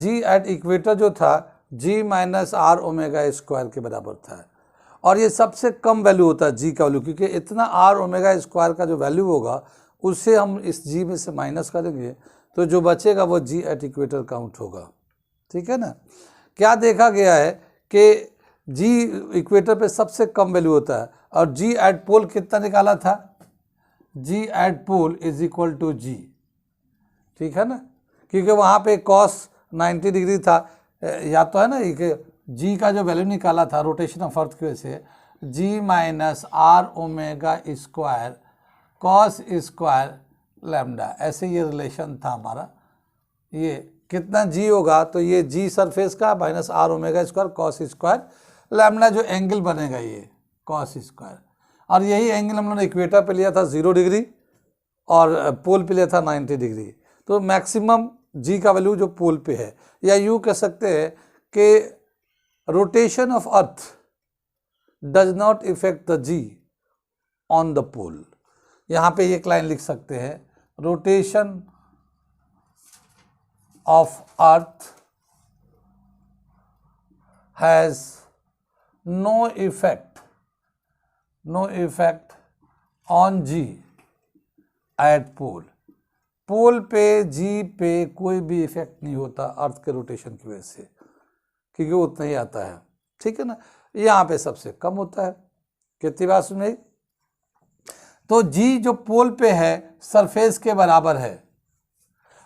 Ji at equator जो था जी minus r omega square के बराबर था, और ये सबसे कम वैल्यू होता है जी का वैल्यू, क्योंकि इतना आर ओमेगा स्क्वायर का जो वैल्यू होगा उससे हम इस जी में से माइनस करेंगे तो जो बचेगा वो जी एट इक्वेटर काउंट होगा। ठीक है ना। क्या देखा गया है कि जी इक्वेटर पे सबसे कम वैल्यू होता है, और जी एट पोल कितना निकाला था, g at pole is equal to g. ठीक है ना, क्योंकि वहाँ पे कॉस 90 डिग्री था, या तो है ना कि जी का जो वैल्यू निकाला था रोटेशन ऑफ अर्थ की वजह से g minus r omega square cos square lambda, ऐसे ये रिलेशन था हमारा। ये कितना जी होगा तो ये जी सरफेस का minus r omega square cos square lambda, जो एंगल बनेगा ये कॉस स्क्वायर, और यही एंगल हम लोगों ने इक्वेटर पे लिया था 0 डिग्री और पोल पे लिया था 90 डिग्री। तो मैक्सिमम जी का वैल्यू जो पोल पे है, या यूँ कह सकते हैं कि rotation of earth does not affect the g on the pole. यहाँ पे एक लाइन लिख सकते हैं, rotation of earth has no effect on g at pole. Pole पे जी पे कोई भी इफेक्ट नहीं होता अर्थ के रोटेशन की वजह से, क्योंकि वो उतना ही आता है। ठीक है ना, यहाँ पे सबसे कम होता है। कितनी बात सुन रही। तो जी जो पोल पे है सरफेस के बराबर है।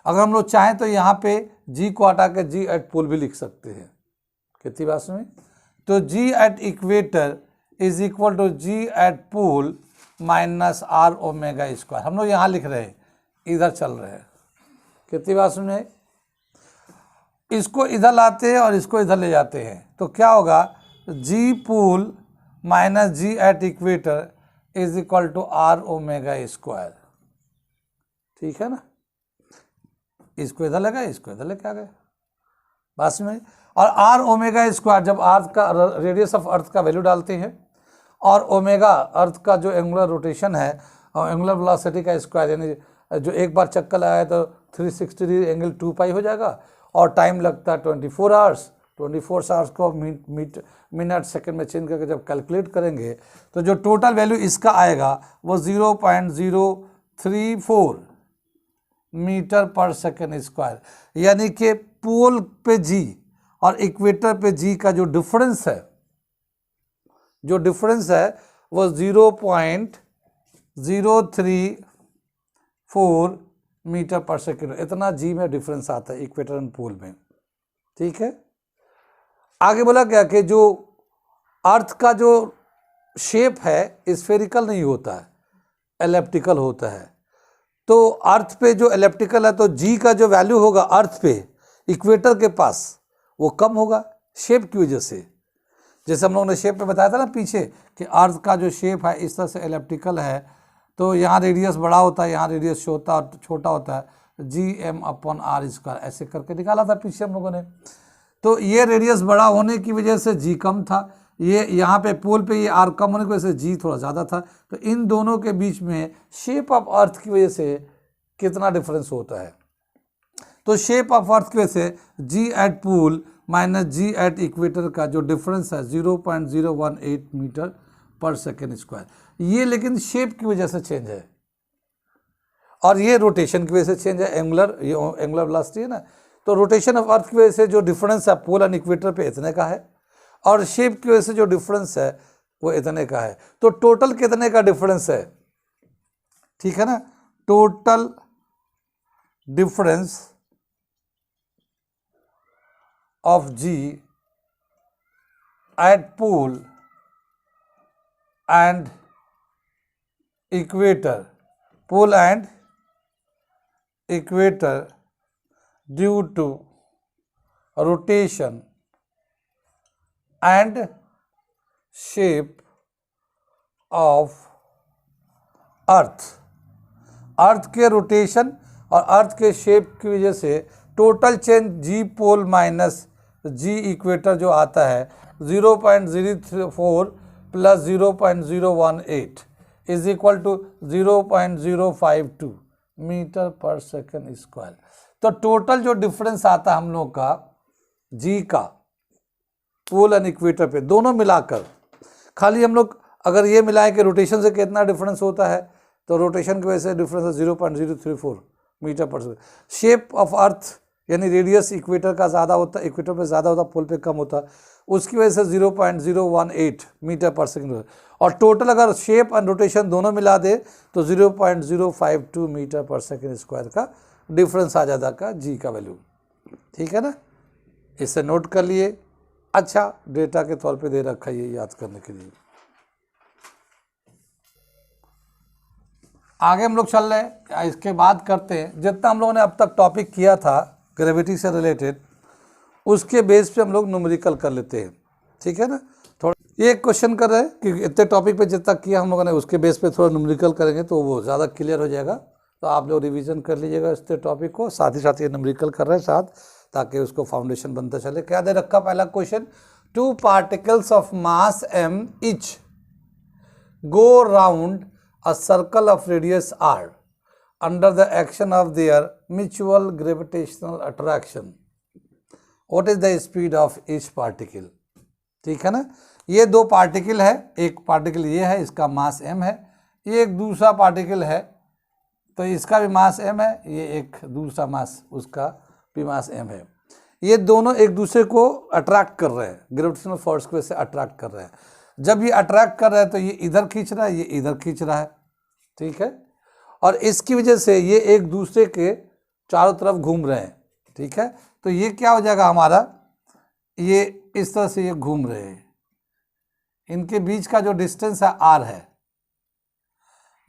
अगर हम लोग चाहें तो यहाँ पे जी को हटा के जी एट पोल भी लिख सकते हैं। कितनी बात सुनी। तो g at equator is equal to g at pole minus r omega square. हम लोग यहाँ लिख रहे हैं, इधर चल रहे हैं। कितनी बात सुने। इसको इधर लाते हैं और इसको इधर ले जाते हैं तो क्या होगा, g pole minus g at equator is equal to r omega square. ठीक है ना, इसको इधर लगा इसको इधर लेके आ गए बस में। और आर ओमेगा स्क्वायर, जब अर्थ का रेडियस ऑफ अर्थ का वैल्यू डालते हैं और ओमेगा अर्थ का जो एंगुलर रोटेशन है और एंगुलर वेलोसिटी का स्क्वायर, यानी जो एक बार चक्कर लगाए तो 360 डिग्री एंगल 2 पाई हो जाएगा, और टाइम लगता है 24 आवर्स। 24 आवर्स को मिनट सेकंड में चेंज करके जब कैलकुलेट करेंगे तो जो टोटल वैल्यू इसका आएगा वो 0.034 मीटर पर सेकेंड स्क्वायर। यानी कि पोल पे जी और इक्वेटर पे जी का जो डिफरेंस है वो 0.034 मीटर पर सेकेंड, इतना जी में डिफरेंस आता है इक्वेटर एंड पोल में। ठीक है, आगे बोला गया कि जो अर्थ का जो शेप है स्फेरिकल नहीं होता है, एलिप्टिकल होता है। तो अर्थ पे जो एलिप्टिकल है तो जी का जो वैल्यू होगा अर्थ पे इक्वेटर के पास वो कम होगा शेप की वजह से। जैसे हम लोगों ने शेप पे बताया था ना पीछे कि अर्थ का जो शेप है इस तरह से एलिप्टिकल है, तो यहाँ रेडियस बड़ा होता है, यहाँ रेडियस छोटा होता है, Gm/r², ऐसे करके निकाला था पीछे हम लोगों ने। तो ये रेडियस बड़ा होने की वजह से जी कम था, ये यहाँ पे पोल पे ये आर कम होने की वजह से जी थोड़ा ज़्यादा था। तो इन दोनों के बीच में शेप ऑफ अर्थ की वजह से कितना डिफरेंस होता है। तो शेप ऑफ अर्थ की वजह से g at pole minus g at equator का जो डिफरेंस है 0.018 मीटर पर सेकेंड स्क्वायर। ये लेकिन शेप की वजह से चेंज है, और ये रोटेशन की वजह से चेंज है। एंगुलर वेलोसिटी है ना, तो रोटेशन ऑफ अर्थ की वजह से जो डिफरेंस है पोल एंड इक्वेटर पे इतने का है, और शेप की वजह से जो डिफरेंस है वो इतने का है। तो टोटल कितने का डिफरेंस है, ठीक है ना। Total difference of g at pole and equator, pole and equator due to rotation and shape of earth. Earth के रोटेशन और अर्थ के शेप की वजह से total change g pole minus g equator जो आता है 0.034 plus 0.018 is equal to 0.052 metre per second square. तो टोटल जो डिफरेंस आता है हम लोग का जी का पोल एंड इक्वेटर पे दोनों मिलाकर, खाली हम लोग अगर ये मिलाएं कि रोटेशन से कितना डिफरेंस होता है, तो रोटेशन की वजह से डिफरेंस है 0.034 metre per second. Shape of earth यानी रेडियस इक्वेटर का ज़्यादा होता है, इक्वेटर पे ज़्यादा होता है, पोल पे कम होता है, उसकी वजह से 0.018 मीटर पर सेकेंड होता है। और टोटल अगर शेप एंड रोटेशन दोनों मिला दे तो 0.052 मीटर पर सेकेंड स्क्वायर का डिफरेंस आ जाता का जी का वैल्यू। ठीक है ना, इसे नोट कर लिए। अच्छा, डेटा के तौर पे दे रखा है ये याद करने के लिए। आगे हम लोग चल रहे हैं, इसके बाद करते हैं जितना हम लोगों ने अब तक टॉपिक किया था ग्रेविटी से रिलेटेड, उसके बेस पे हम लोग न्यूमेरिकल कर लेते हैं। ठीक है ना, थोड़ा ये क्वेश्चन कर रहे हैं कि इतने टॉपिक पे जितना किया हम लोगों ने उसके बेस पे थोड़ा न्यूमेरिकल करेंगे तो वो ज़्यादा क्लियर हो जाएगा। तो आप लोग रिवीजन कर लीजिएगा इस टॉपिक को, साथ ही साथ ये न्यूमेरिकल कर रहे हैं साथ, ताकि उसको फाउंडेशन बनता चले। क्या दे रखा पहला question, 2 particles of mass m each go round a circle of radius r under the action of their mutual gravitational attraction. What is the speed of each particle? ठीक है ना, ये दो पार्टिकल है, एक पार्टिकल ये है, इसका मास m है, ये एक दूसरा पार्टिकल है तो इसका भी मास m है, ये एक दूसरा मास उसका भी मास m है। ये दोनों एक दूसरे को अट्रैक्ट कर रहे हैं, ग्रेविटेशनल फोर्स की वजह से अट्रैक्ट कर रहे हैं। जब ये अट्रैक्ट कर रहा है तो ये इधर खींच रहा है, ये इधर खींच रहा है। ठीक है, और इसकी वजह से ये एक दूसरे के चारों तरफ घूम रहे हैं। ठीक है, तो ये क्या हो जाएगा हमारा, ये इस तरह से ये घूम रहे हैं, इनके बीच का जो डिस्टेंस है r है,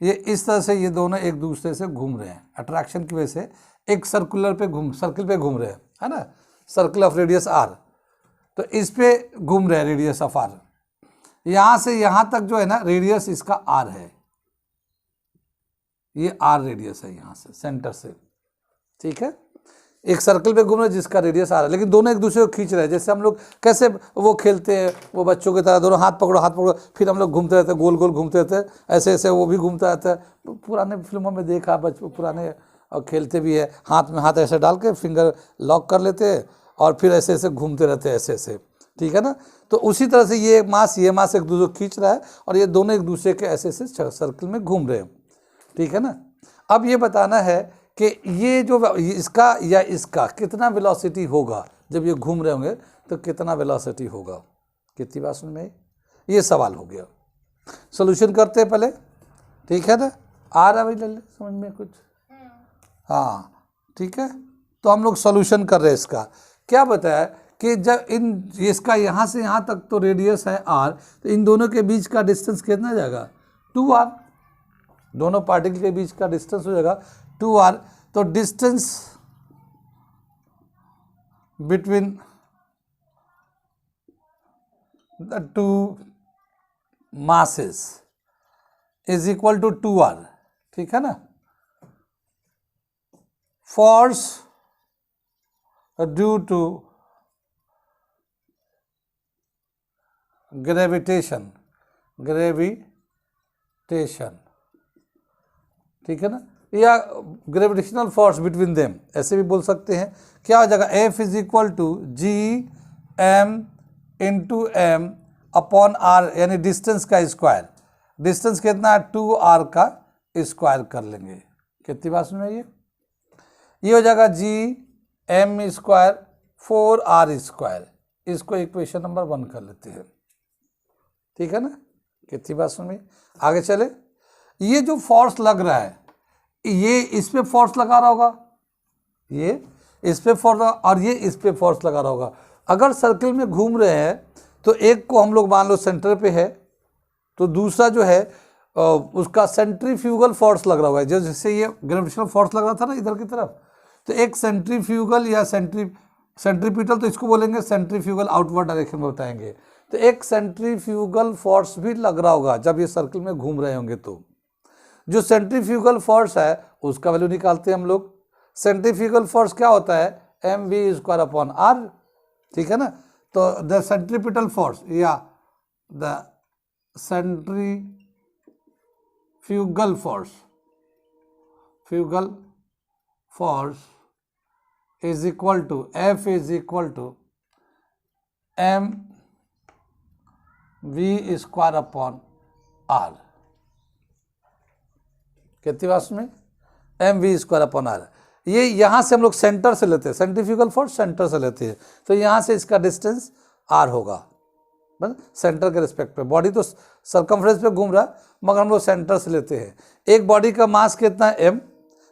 ये इस तरह से ये दोनों एक दूसरे से घूम रहे हैं अट्रैक्शन की वजह से, एक सर्कुलर पे सर्किल पे घूम रहे हैं, है ना, सर्कल ऑफ रेडियस r। तो इस पे घूम रहे हैं रेडियस ऑफ r, यहाँ से यहाँ तक जो है ना रेडियस इसका r है, ये r रेडियस है यहाँ से सेंटर से। ठीक है, एक सर्कल पे घूम रहे हैं जिसका रेडियस r है, लेकिन दोनों एक दूसरे को खींच रहे हैं। जैसे हम लोग कैसे वो खेलते हैं, वो बच्चों की तरह दोनों हाथ पकड़ो, फिर हम लोग घूमते रहते हैं, गोल गोल घूमते रहते हैं, ऐसे ऐसे वो भी घूमता रहता है। पुराने फिल्मों में देखा, बच्चों पुराने और खेलते भी है, हाथ में हाथ ऐसे डाल के फिंगर लॉक कर लेते हैं और फिर ऐसे ऐसे घूमते रहते हैं ऐसे ऐसे। ठीक है ना, तो उसी तरह से ये मास एक दूसरे को खींच रहा है और ये दोनों एक दूसरे के ऐसे ऐसे सर्कल में घूम रहे हैं। ठीक है ना, अब ये बताना है कि ये जो इसका या इसका कितना वेलोसिटी होगा, जब ये घूम रहे होंगे तो कितना वेलोसिटी होगा। कितनी बात समझ में, ये सवाल हो गया। सॉल्यूशन करते हैं पहले। ठीक है ना, आ रहा भाई लल्ले समझ में कुछ? हाँ ठीक है, तो हम लोग सॉल्यूशन कर रहे हैं इसका। क्या बताया कि जब इसका यहाँ से यहाँ तक तो रेडियस है r, तो इन दोनों के बीच का डिस्टेंस कितना जाएगा 2r, दोनों पार्टिकल के बीच का डिस्टेंस हो जाएगा 2r। तो distance between the two masses is equal to 2r। ठीक है ना, फोर्स ड्यू टू ग्रेविटेशन, ठीक है ना, या ग्रेविटेशनल फोर्स बिटवीन देम ऐसे भी बोल सकते हैं। क्या हो जाएगा, F is equal to G m into m upon r, यानी डिस्टेंस का स्क्वायर। डिस्टेंस कितना है 2r का स्क्वायर कर लेंगे। कितनी बात सुन रही है, ये हो जाएगा G m square 4r square. इसको इक्वेशन नंबर 1 कर लेते हैं। ठीक है ना, कितनी बात सुन रही, आगे चले। ये जो फोर्स लग रहा है, ये इस पे फोर्स लगा रहा होगा, ये इस पे फोर्स और ये इस पे फोर्स लगा रहा होगा। अगर सर्किल में घूम रहे हैं तो एक को हम लोग मान लो सेंटर पे है, तो दूसरा जो है उसका सेंट्रीफ्यूगल फोर्स लग रहा होगा। जैसे ये ग्रेविटेशनल फोर्स लग रहा था ना इधर की तरफ, तो एक सेंट्रीफ्यूगल या सेंट्रीपिटल, तो इसको बोलेंगे सेंट्रीफ्यूगल आउटवर्ड डायरेक्शन में बताएंगे। तो एक सेंट्रीफ्यूगल फोर्स भी लग रहा होगा जब ये सर्किल में घूम रहे होंगे। तो जो सेंट्रीफ्यूगल फोर्स है उसका वैल्यू निकालते हैं हम लोग। सेंट्रीफ्यूगल फोर्स क्या होता है, mv स्क्वायर अपॉन r। ठीक है ना, तो द सेंट्रीपिटल फोर्स या the centrifugal force is equal to F is equal to m v square upon r, कितनी बात में m v square upon r. ये यहाँ से हम लोग सेंटर से लेते हैं, सेंट्रीफ्यूगल फोर्स सेंटर से लेते हैं, तो यहाँ से इसका डिस्टेंस आर होगा, बस सेंटर के रिस्पेक्ट पे। बॉडी तो सर्कमफ्रेंस पे घूम रहा है, मगर हम लोग सेंटर से लेते हैं। एक बॉडी का मास कितना है एम,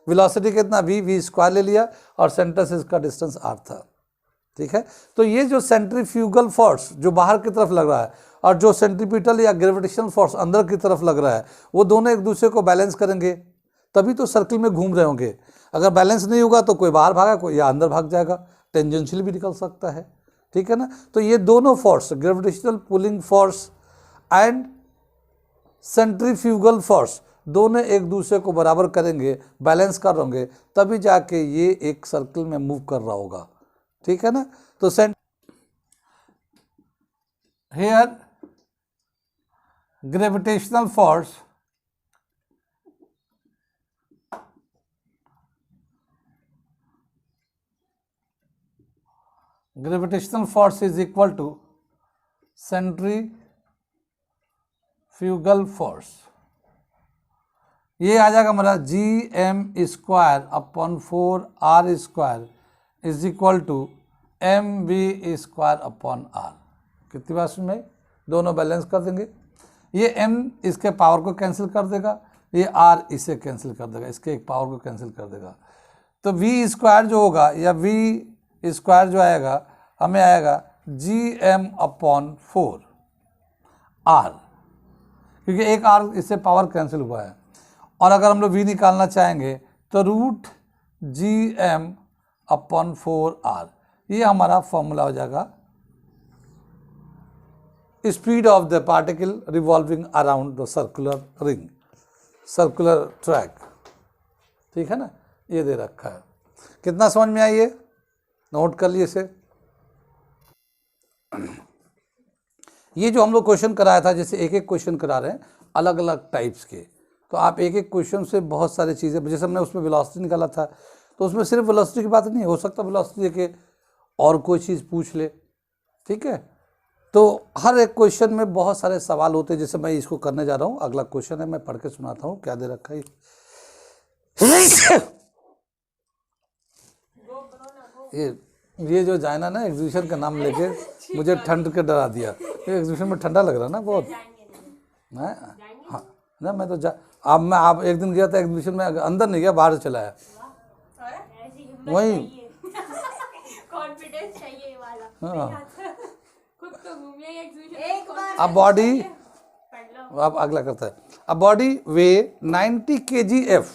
वेलोसिटी कितना वी स्क्वायर ले लिया, और सेंटर से इसका डिस्टेंस आर था, ठीक है। तो ये जो सेंट्रीफ्यूगल फोर्स जो बाहर की तरफ लग रहा है, और जो सेंट्रीपिटल या ग्रेविटेशनल फोर्स अंदर की तरफ लग रहा है, वो दोनों एक दूसरे को बैलेंस करेंगे, तभी तो सर्किल में घूम रहे होंगे। अगर बैलेंस नहीं होगा तो कोई बाहर भागा, कोई या अंदर भाग जाएगा, टेंजेंशियल भी निकल सकता है, ठीक है ना। तो ये दोनों force, gravitational pulling force and centrifugal force, दोनों एक दूसरे को बराबर करेंगे, बैलेंस कर रहे होंगे, तभी जाके ये एक सर्किल में मूव कर रहा होगा, ठीक है ना। तो here gravitational force is equal to centrifugal force. ये आ जाएगा हमारा G m square upon 4 r square is equal to m v square upon r. कितनी बात में दोनों बैलेंस कर देंगे, ये एम इसके पावर को कैंसिल कर देगा, ये आर इसे कैंसिल कर देगा, इसके एक पावर को कैंसिल कर देगा। तो वी स्क्वायर जो होगा या वी स्क्वायर जो आएगा, हमें आएगा जी एम अपॉन 4 आर, क्योंकि एक आर इससे पावर कैंसिल हुआ है। और अगर हम लोग वी निकालना चाहेंगे तो root G m upon 4 r, ये हमारा फॉर्मूला हो जाएगा speed of the particle revolving around the circular ring, circular track, ठीक है ना। ये दे रखा है, कितना समझ में आई, ये नोट कर लिए इसे। ये जो हम लोग क्वेश्चन कराया था, जैसे एक एक क्वेश्चन करा रहे हैं अलग अलग टाइप्स के, तो आप एक एक क्वेश्चन से बहुत सारी चीज़ें, जैसे हमने उसमें वेलोसिटी निकाला था, तो उसमें सिर्फ वेलोसिटी की बात नहीं हो सकता, वेलोसिटी के और कोई चीज़ पूछ ले, ठीक है। तो हर एक क्वेश्चन में बहुत सारे सवाल होते हैं। जैसे मैं इसको करने जा रहा हूँ, अगला क्वेश्चन है, मैं पढ़ के सुनाता हूँ क्या दे रखा है। ये जो जाना ना एग्जीबिशन का नाम लेके मुझे ठंड के डरा दिया। एग्जीबिशन में ठंडा लग रहा ना बहुत, हाँ ना। मैं तो आप एक दिन गया था एग्जीबिशन में, अंदर नहीं गया, बाहर से चला आया, वही कॉन्फिडेंस चाहिए वाला। हाँ। खुद तो घूमिए एग्जीबिशन। अब बॉडी, अब अगला करता है। अब बॉडी वे 90 kgf,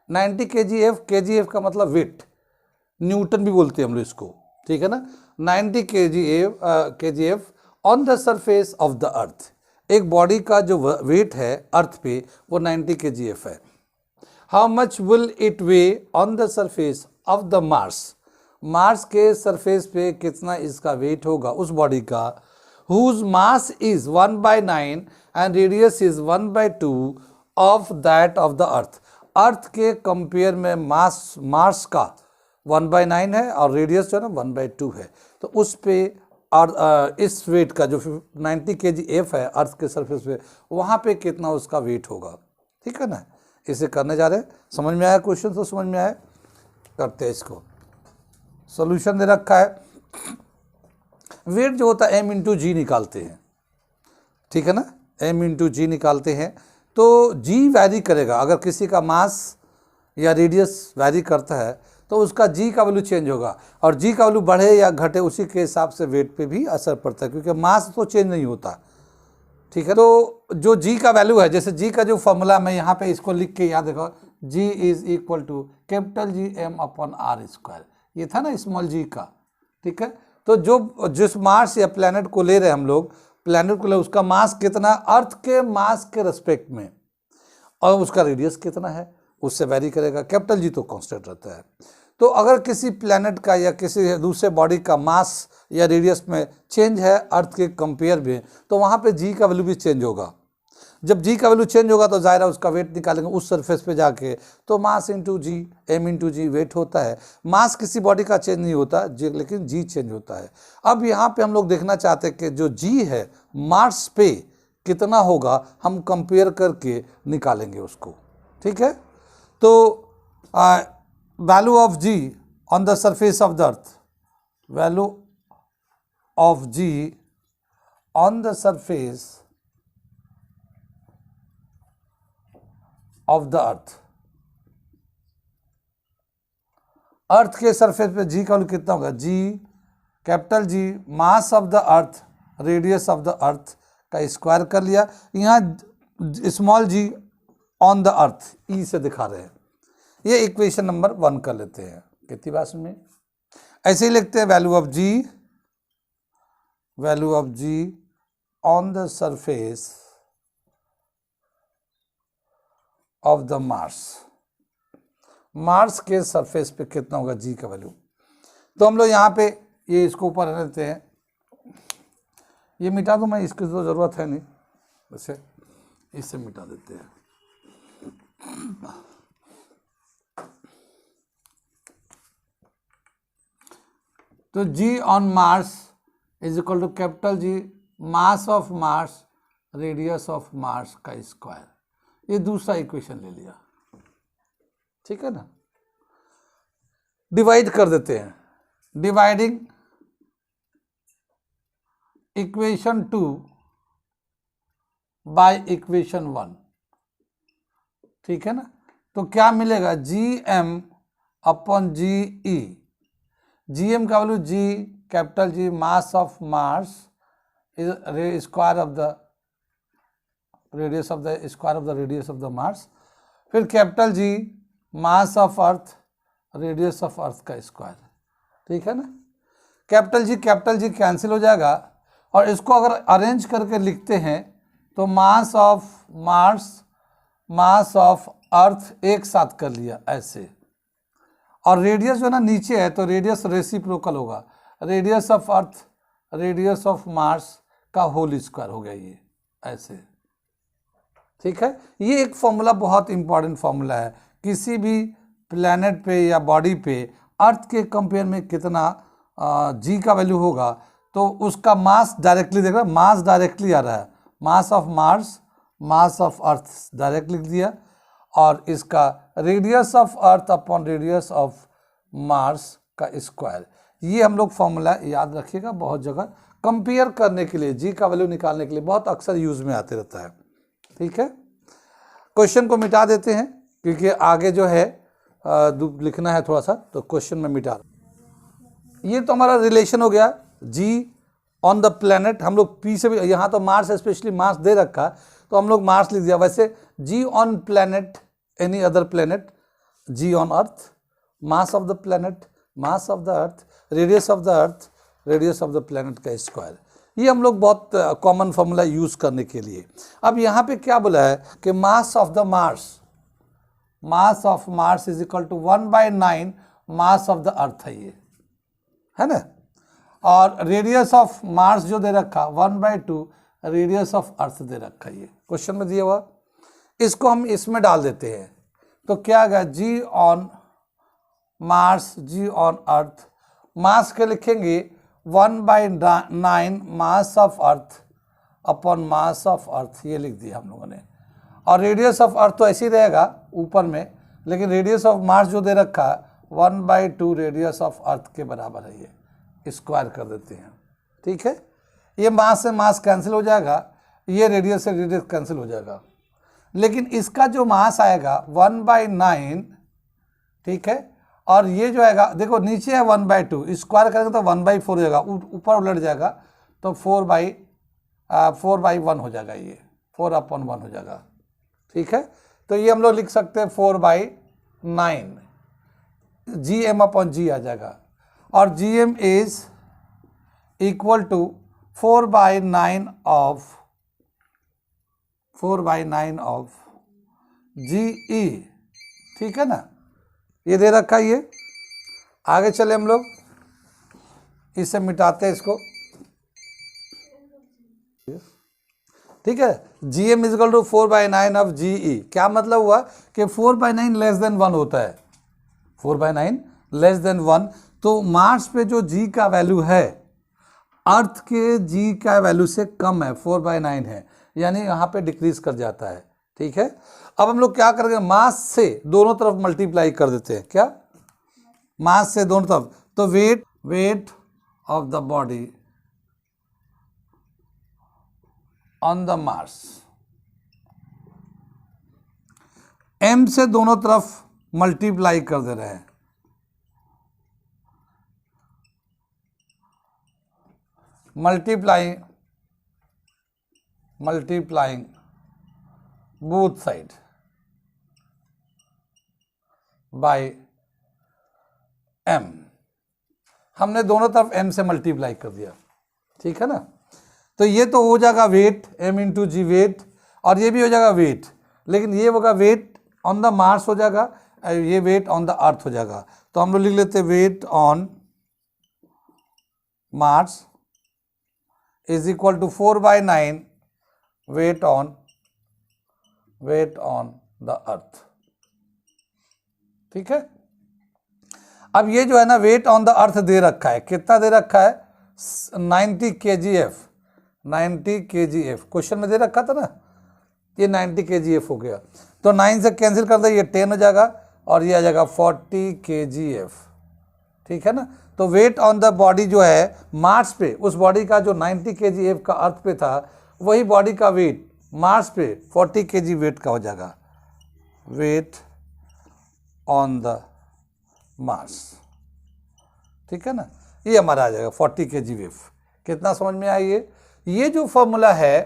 90 kgf, kgf का मतलब वेट, न्यूटन भी बोलते हैं हम लोग इसको, ठीक है ना। 90 kgf on the surface of the अर्थ, एक बॉडी का जो वेट है अर्थ पे वो 90 kgf है। How much will it weigh on the surface of the Mars, Mars के सरफेस पे कितना इसका वेट होगा उस बॉडी का, whose mass is 1/9 and radius is 1/2 of that of the earth. Earth के कंपेयर में मार्स का 1/9 है और रेडियस जो है ना 1/2 है, तो उस पे और इस वेट का जो 90 kgf है अर्थ के सरफेस पे, वहाँ पे कितना उसका वेट होगा, ठीक है ना। इसे करने जा रहे हैं। समझ में आया क्वेश्चन, तो समझ में आया, करते हैं इसको। सॉल्यूशन दे रखा है, वेट जो होता है m इंटू जी निकालते हैं, ठीक है ना, m इंटू जी निकालते हैं। तो g वैरी करेगा, अगर किसी का मास या रेडियस वैरी करता है तो उसका g का वैल्यू चेंज होगा, और g का वैल्यू बढ़े या घटे उसी के हिसाब से वेट पे भी असर पड़ता है, क्योंकि मास तो चेंज नहीं होता, ठीक है। तो जो g का वैल्यू है, जैसे g का जो फॉर्मूला मैं यहाँ पे इसको लिख के याद रखो, g is equal to capital G m upon r square, ये था ना स्मॉल g का, ठीक है। तो जो जिस मार्स या प्लैनेट को ले रहे हैं हम लोग, प्लैनेट को ले, उसका मास कितना अर्थ के मास के रेस्पेक्ट में, और उसका रेडियस कितना है उससे वैरी करेगा। कैपिटल जी तो कांस्टेंट रहता है। तो अगर किसी प्लैनेट का या किसी दूसरे बॉडी का मास या रेडियस में चेंज है अर्थ के कंपेयर में, तो वहाँ पे जी का वैल्यू भी चेंज होगा। जब जी का वैल्यू चेंज होगा तो जाहिर है उसका वेट निकालेंगे उस सरफेस पे जाके, तो मास इंटू जी, एम इंटू जी वेट होता है। मास किसी बॉडी का चेंज नहीं होता जी, लेकिन जी चेंज होता है। अब यहाँ पे हम लोग देखना चाहते हैं कि जो जी है मास पे कितना होगा, हम कंपेयर करके निकालेंगे उसको। ठीक है, तो value of g on the surface of the earth, value of g on the surface of the earth, earth के सरफेस पे जी का वैल्यू कितना होगा, जी capital g mass of the earth radius of the अर्थ का स्क्वायर कर लिया। यहाँ small ji on the अर्थ ई से दिखा रहे हैं। ये इक्वेशन नंबर 1 कर लेते हैं। कितनी बात में ऐसे ही लिखते हैं, value of g on the surface of the Mars के सरफेस पे कितना होगा जी का वैल्यू। तो हम लोग यहाँ पे ये इसको ऊपर रख लेते हैं, ये मिटा दूँ मैं, इसकी तो ज़रूरत है नहीं, वैसे इससे मिटा देते हैं। तो g on Mars is equal to capital g mass of Mars radius of Mars का स्क्वायर। ये दूसरा इक्वेशन ले लिया, ठीक है ना। डिवाइड कर देते हैं, डिवाइडिंग इक्वेशन 2 बाय इक्वेशन 1, ठीक है ना। तो क्या मिलेगा, g m upon g e, g m का value g capital g mass of Mars is square of the radius of the square of the radius of the Mars, फिर capital g mass of earth radius of earth का square, ठीक है ना। Capital G cancel हो जाएगा, और इसको अगर अरेंज करके लिखते हैं तो मास ऑफ मार्स मास ऑफ अर्थ एक साथ कर लिया ऐसे, और रेडियस जो है ना नीचे है तो रेडियस रेसिप्रोकल होगा, radius of earth radius of Mars का होल स्क्वायर हो गया ये ऐसे, ठीक है। ये एक फॉर्मूला बहुत इंपॉर्टेंट फॉर्मूला है, किसी भी प्लैनेट पे या बॉडी पे अर्थ के कंपेयर में कितना जी का वैल्यू होगा, तो उसका मास डायरेक्टली देख रहा है, मास डायरेक्टली आ रहा है, मास of Mars mass of earth direct लिख दिया, और इसका radius of earth upon radius of Mars का स्क्वायर। ये हम लोग फॉर्मूला याद रखिएगा, बहुत जगह कंपेयर करने के लिए जी का वैल्यू निकालने के लिए बहुत अक्सर यूज में आते रहता है, ठीक है। क्वेश्चन को मिटा देते हैं क्योंकि आगे जो है लिखना है थोड़ा सा, तो क्वेश्चन में मिटा। ये तो हमारा रिलेशन हो गया जी ऑन द प्लैनेट, हम लोग पी से भी, यहाँ तो मार्स स्पेशली मार्स दे रखा तो हम लोग मार्स लिख दिया। वैसे g on planet any other planet, g on earth mass of the planet mass of the earth radius of the earth radius of the planet का स्क्वायर। ये हम लोग बहुत कॉमन फॉर्मूला यूज करने के लिए। अब यहाँ पे क्या बोला है कि mass of Mars is equal to 1/9 mass of the earth है, ये है ना। और रेडियस ऑफ मार्स जो दे रखा 1/2 रेडियस ऑफ अर्थ दे रखा, ये क्वेश्चन में दिया हुआ। इसको हम इसमें डाल देते हैं तो क्या आएगा, g on Mars g on earth, mass के लिखेंगे 1/9 mass of earth upon mass of earth, ये लिख दिया हम लोगों ने। और रेडियस ऑफ अर्थ तो ऐसे ही रहेगा ऊपर में, लेकिन रेडियस ऑफ मार्स जो दे रखा 1/2 रेडियस ऑफ अर्थ के बराबर है, ये स्क्वायर कर देते हैं, ठीक है। ये मास से मास कैंसिल हो जाएगा, ये रेडियस से रेडियस कैंसिल हो जाएगा, लेकिन इसका जो मास आएगा 1/9, ठीक है। और ये जो आएगा देखो नीचे है 1/2, स्क्वायर करेंगे तो 1/4 हो जाएगा, ऊपर उलट जाएगा तो 4/1 हो जाएगा, ये 4/1 हो जाएगा, ठीक है। तो ये हम लोग लिख सकते हैं 4/9, जी एम अपॉन जी आ जाएगा, और g m is equal to 4/9 of g e, ठीक है ना। ये दे रखा है, ये आगे चले हम लोग इसे मिटाते हैं इसको। ठीक है। GM is equal to 4/9 of GE, क्या मतलब हुआ कि 4/9 लेस देन 1 होता है, 4/9 लेस देन 1। तो मार्स पे जो G का वैल्यू है अर्थ के G का वैल्यू से कम है, 4/9 है, यानी यहाँ पे डिक्रीज कर जाता है, ठीक है। अब हम लोग क्या करेंगे, मास से दोनों तरफ मल्टीप्लाई कर देते हैं, क्या, मास से दोनों तरफ, तो weight of the body on the Mars, m से दोनों तरफ मल्टीप्लाई कर दे रहे हैं, multiplying both side by m, हमने दोनों तरफ m से मल्टीप्लाई कर दिया, ठीक है ना। तो ये तो हो जाएगा वेट, m इंटू जी वेट, और ये भी हो जाएगा वेट, लेकिन ये होगा वेट ऑन द मार्स हो जाएगा, ये वेट ऑन द अर्थ हो जाएगा। तो हम लोग लिख लेते हैं weight on Mars is equal to 4/9 weight on the earth, ठीक है। अब ये जो है ना वेट ऑन द अर्थ दे रखा है, कितना दे रखा है, 90 kgf, 90 kgf क्वेश्चन में दे रखा था ना, ये 90 kgf हो गया। तो 9 से कैंसिल कर दे, ये 10 हो जाएगा और ये आ जाएगा 40 kgf, ठीक है ना। तो वेट ऑन द बॉडी जो है मार्स पे, उस बॉडी का जो 90 kgf का अर्थ पे था, वही बॉडी का वेट मार्स पे 40 kg वेट का हो जाएगा, वेट ऑन द मार्स, ठीक है ना। ये हमारा आ जाएगा 40 kgf। कितना समझ में आई ये जो फॉर्मूला है,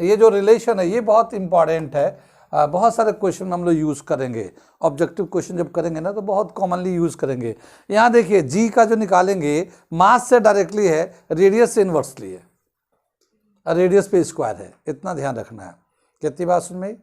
ये जो रिलेशन है, ये बहुत इंपॉर्टेंट है। बहुत सारे क्वेश्चन हम लोग यूज़ करेंगे, ऑब्जेक्टिव क्वेश्चन जब करेंगे ना तो बहुत कॉमनली यूज़ करेंगे। यहाँ देखिए जी का जो निकालेंगे मास से डायरेक्टली है, रेडियस से इन्वर्सली है, रेडियस पे स्क्वायर है, इतना ध्यान रखना है। कितनी बात सुन में,